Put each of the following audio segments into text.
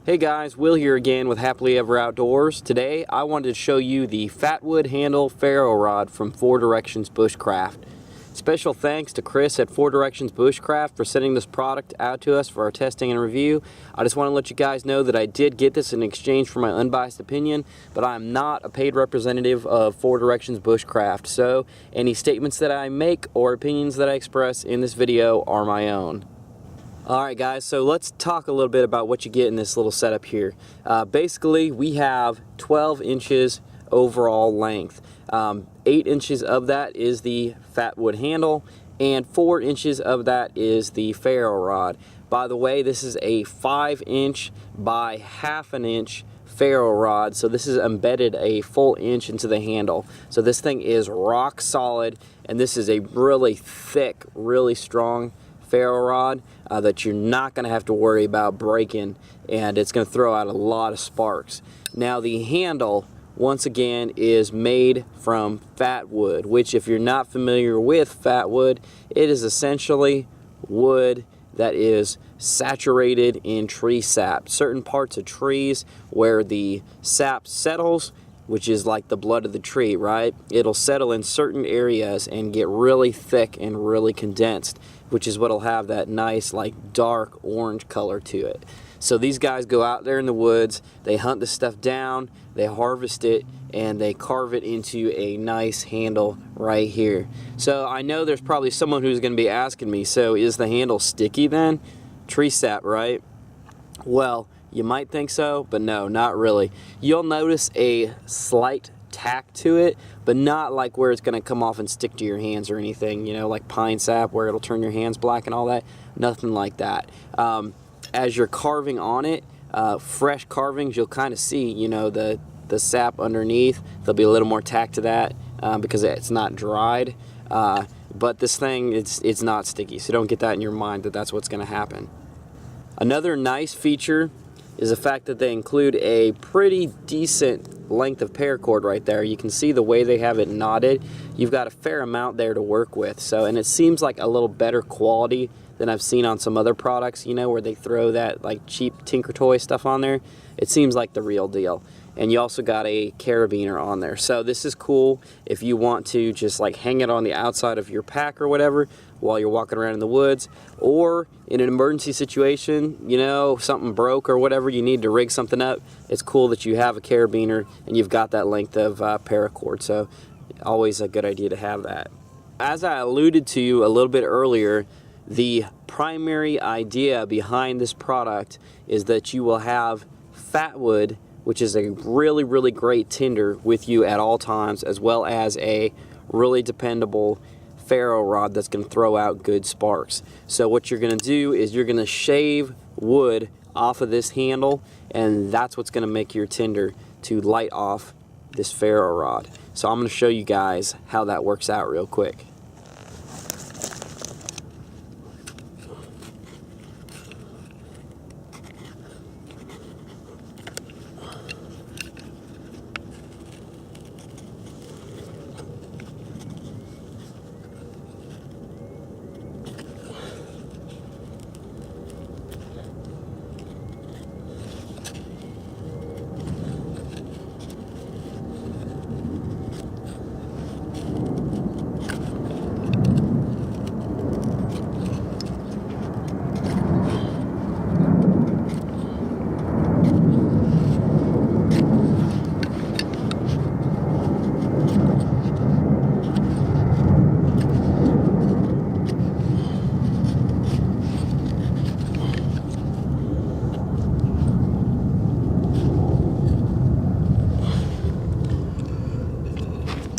Hey guys, Will here again with Happily Ever Outdoors. Today I wanted to show you the Fatwood handle ferro rod from 4 Directions Bushcraft. Special thanks to Chris at 4 Directions Bushcraft for sending this product out to us for our testing and review. I just want to let you guys know that I did get this in exchange for my unbiased opinion, but I am not a paid representative of 4 Directions Bushcraft, so any statements that I make or opinions that I express in this video are my own. Alright guys, so let's talk a little bit about what you get in this little setup here. Basically, we have 12 inches overall length. 8 inches of that is the Fatwood handle, and 4 inches of that is the ferro rod. By the way, this is a 5-inch by half an inch ferro rod, so this is embedded a full inch into the handle. So this thing is rock solid, and this is a really thick, really strong ferro rod that you're not going to have to worry about breaking, and it's going to throw out a lot of sparks. Now the handle, once again, is made from Fatwood, which, if you're not familiar with Fatwood, it is essentially wood that is saturated in tree sap. Certain parts of trees where the sap settles, which is like the blood of the tree, right? It'll settle in certain areas and get really thick and really condensed, which is what'll have that nice, like, dark orange color to it. So these guys go out there in the woods, they hunt this stuff down, they harvest it, and they carve it into a nice handle right here. So I know there's probably someone who's going to be asking me, so is the handle sticky then? Tree sap, right? Well, you might think so, but no, not really. You'll notice a slight tack to it, but not like where it's going to come off and stick to your hands or anything, you know, like pine sap where it'll turn your hands black and all that. Nothing like that. As you're carving on it, fresh carvings, you'll kind of see, you know, the sap underneath. There'll be a little more tack to that because it's not dried. But this thing, it's not sticky, so don't get that in your mind that that's what's going to happen. Another nice feature is the fact that they include a pretty decent length of paracord right there. You can see the way they have it knotted. You've got a fair amount there to work with. So, and it seems like a little better quality than I've seen on some other products, you know, where they throw that like cheap Tinker Toy stuff on there. It seems like the real deal. And you also got a carabiner on there. So this is cool if you want to just like hang it on the outside of your pack or whatever while you're walking around in the woods, or in an emergency situation, you know, something broke or whatever, you need to rig something up. It's cool that you have a carabiner and you've got that length of paracord. So always a good idea to have that. As I alluded to a little bit earlier, the primary idea behind this product is that you will have Fatwood, which is a really, really great tinder, with you at all times, as well as a really dependable ferro rod that's going to throw out good sparks. So what you're going to do is you're going to shave wood off of this handle, and that's what's going to make your tinder to light off this ferro rod. So I'm going to show you guys how that works out real quick.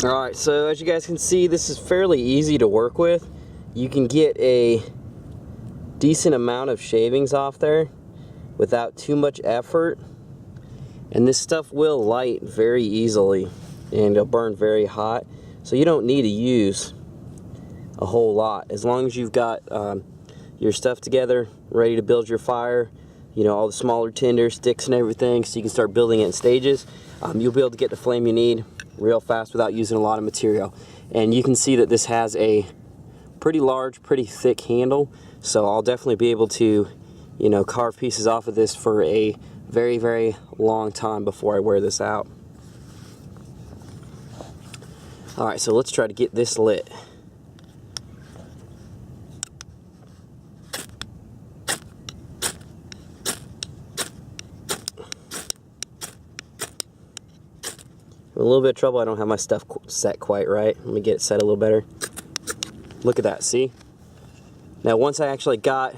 Alright, so as you guys can see, this is fairly easy to work with. You can get a decent amount of shavings off there without too much effort. And this stuff will light very easily and it'll burn very hot. So you don't need to use a whole lot. As long as you've got your stuff together, ready to build your fire, you know, all the smaller tinder, sticks and everything, so you can start building it in stages, you'll be able to get the flame you need real fast without using a lot of material. And you can see that this has a pretty large, pretty thick handle, so I'll definitely be able to, you know, carve pieces off of this for a very, very long time before I wear this out. Alright, so let's try to get this lit. I'm in a little bit of trouble. I don't have my stuff set quite right. Let me get it set a little better. Look at that, see? Now once I actually got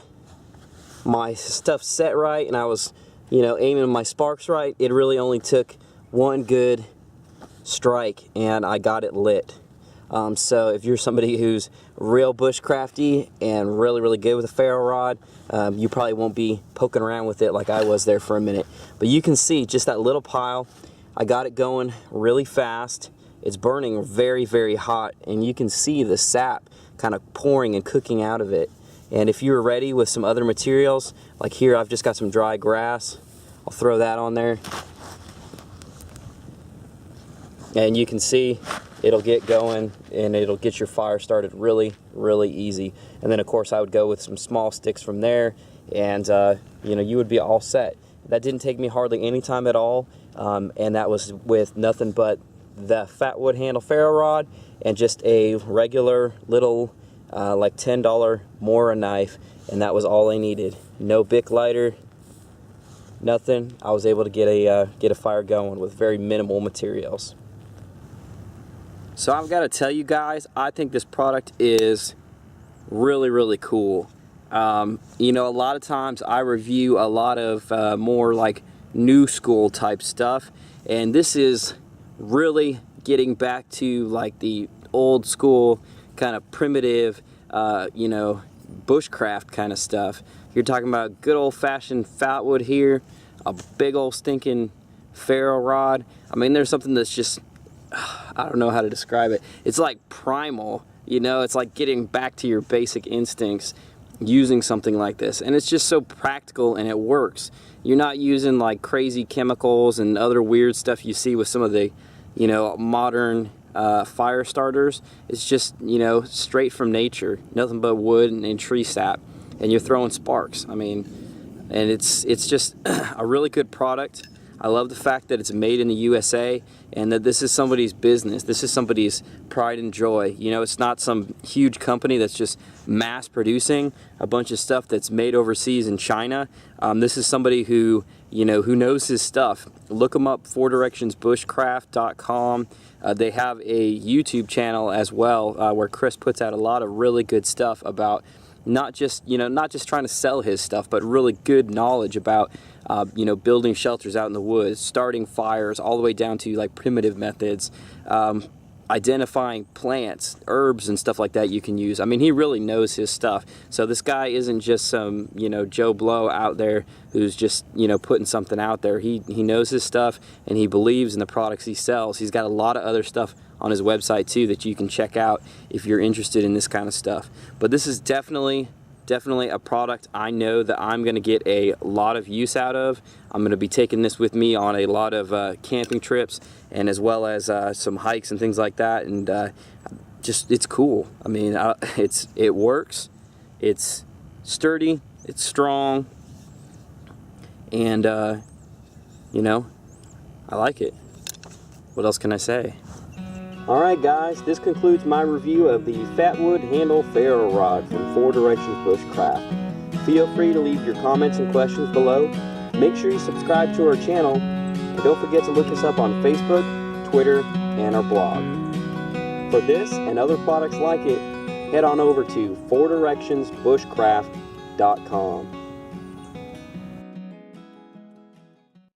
my stuff set right and I was, aiming my sparks right, it really only took one good strike and I got it lit. So if you're somebody who's real bushcrafty and really, really good with a ferro rod, you probably won't be poking around with it like I was there for a minute. But you can see just that little pile. I got it going really fast. It's burning very, very hot, and you can see the sap kind of pouring and cooking out of it. And if you're ready with some other materials, like here I've just got some dry grass, I'll throw that on there. And you can see it'll get going and it'll get your fire started really, really easy. And then of course I would go with some small sticks from there, and you would be all set. That didn't take me hardly any time at all, and that was with nothing but the Fatwood handle ferro rod and just a regular little like $10 Mora knife, and that was all I needed. No Bic lighter, nothing. I was able to get a fire going with very minimal materials. So I've got to tell you guys, I think this product is really, really cool. A lot of times I review a lot of more like new school type stuff, and this is really getting back to like the old school kind of primitive bushcraft kind of stuff. You're talking about good old-fashioned Fatwood here, a big old stinking ferro rod. I mean, there's something that's just, I don't know how to describe it. It's like primal, it's like getting back to your basic instincts using something like this, and it's just so practical and it works. You're not using like crazy chemicals and other weird stuff you see with some of the modern fire starters. It's just straight from nature, nothing but wood and tree sap, and you're throwing sparks. I mean, and it's just a really good product. I love the fact that it's made in the USA and that this is somebody's business. This is somebody's pride and joy. It's not some huge company that's just mass producing a bunch of stuff that's made overseas in China. This is somebody who, who knows his stuff. Look them up, fourdirectionsbushcraft.com. They have a YouTube channel as well where Chris puts out a lot of really good stuff about not just trying to sell his stuff, but really good knowledge about building shelters out in the woods, starting fires, all the way down to like primitive methods, identifying plants, herbs and stuff like that you can use. I mean, he really knows his stuff. So this guy isn't just some Joe Blow out there who's just putting something out there. He knows his stuff and he believes in the products he sells. He's got a lot of other stuff on his website too that you can check out if you're interested in this kind of stuff. But this is definitely a product I know that I'm going to get a lot of use out of. I'm going to be taking this with me on a lot of camping trips, and as well as some hikes and things like that. And it's cool. I mean, it works. It's sturdy. It's strong. And I like it. What else can I say? Alright guys, this concludes my review of the Fatwood handle ferro rod from 4 Directions Bushcraft. Feel free to leave your comments and questions below. Make sure you subscribe to our channel, and don't forget to look us up on Facebook, Twitter, and our blog. For this and other products like it, head on over to fourdirectionsbushcraft.com.